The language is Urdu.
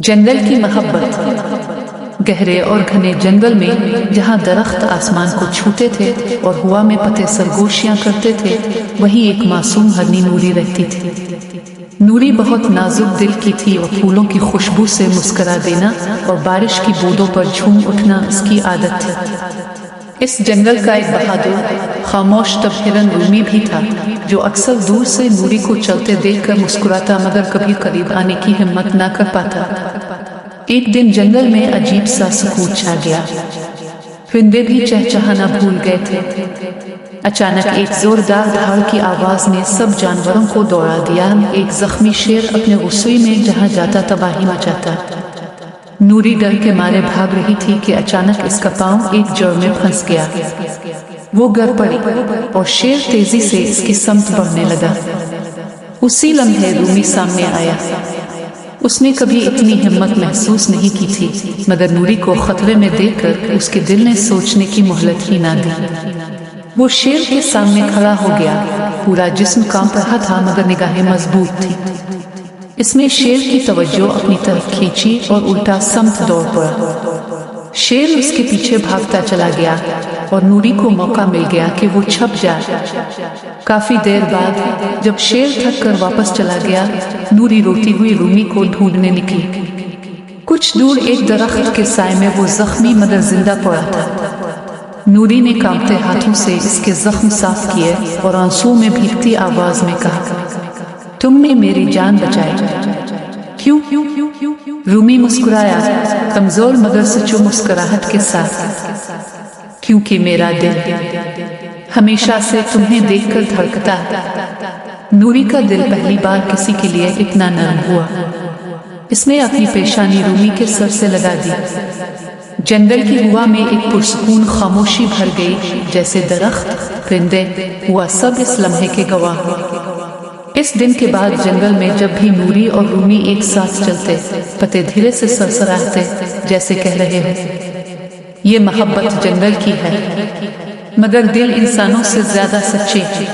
جنگل کی محبت۔ گہرے اور گھنے جنگل میں جہاں درخت آسمان کو چھوتے تھے اور ہوا میں پتے سرگوشیاں کرتے تھے، وہیں ایک معصوم ہرنی نوری رہتی تھی۔ نوری بہت نازک دل کی تھی اور پھولوں کی خوشبو سے مسکرا دینا اور بارش کی بوندوں پر جھوم اٹھنا اس کی عادت تھی۔ اس جنگل کا ایک بہادر خاموش طب ہرن رومی بھی تھا، جو اکثر دور سے نوری کو چلتے دیکھ کر مسکراتا مگر کبھی قریب آنے کی ہمت نہ کر پاتا۔ ایک دن جنگل میں عجیب سا سکوت چھا گیا۔ پرندے بھی چہچہانا بھول گئے تھے۔ اچانک ایک زوردار دھاڑ کی آواز نے سب جانوروں کو دوڑا دیا۔ ایک زخمی شیر اپنے غصے میں جہاں جاتا تباہی مچاتا۔ نوری ڈر کے مارے بھاگ رہی تھی کہ اچانک اس کا پاؤں ایک جڑ میں پھنس گیا۔ وہ گر پڑی اور شیر تیزی سے اس کی سمت بڑھنے لگا۔ اسی لمحے رومی سامنے آیا۔ اس نے کبھی اتنی ہمت محسوس نہیں کی تھی، مگر نوری کو خطرے میں دیکھ کر اس کے دل نے سوچنے کی مہلت ہی نہ دی۔ وہ شیر کے سامنے کھڑا ہو گیا۔ پورا جسم کانپ رہا تھا مگر نگاہیں مضبوط تھی۔ اس نے شیر کی توجہ اپنی طرف کھینچی اور الٹا سمت دوڑ پڑا۔ شیر اس کے پیچھے بھاگتا چلا گیا اور نوری کو موقع مل گیا کہ وہ چھپ جائے۔ کافی دیر بعد جب شیر تھک کر واپس چلا گیا، نوری روتی ہوئی رومی کو ڈھونڈنے نکلی۔ کچھ دور ایک درخت کے سائے میں وہ زخمی مگر زندہ پڑا تھا۔ نوری نے کانپتے ہاتھوں سے اس کے زخم صاف کیے اور آنسو میں بھیگتی آواز میں کہا، تم نے میری جان بچائی۔ کیوں؟ رومی مسکرایا، کمزور مگر سچو مسکراہٹ کے ساتھ، کیونکہ میرا دل ہمیشہ سے تمہیں دیکھ کر دھڑکتا ہے۔ نوری کا دل پہلی بار کسی کے لیے اتنا نرم ہوا۔ اس نے اپنی پیشانی رومی کے سر سے لگا دی۔ جنگل کی ہوا میں ایک پرسکون خاموشی بھر گئی، جیسے درخت، پرندے، ہوا سب اس لمحے کے گواہ ہوئے۔ اس دن کے بعد جنگل میں جب بھی نوری اور رومی ایک ساتھ چلتے، پتے دھیرے سے سرسراتے، جیسے کہہ رہے ہو، یہ محبت جنگل کی ہے، مگر دل انسانوں سے زیادہ سچے ہیں۔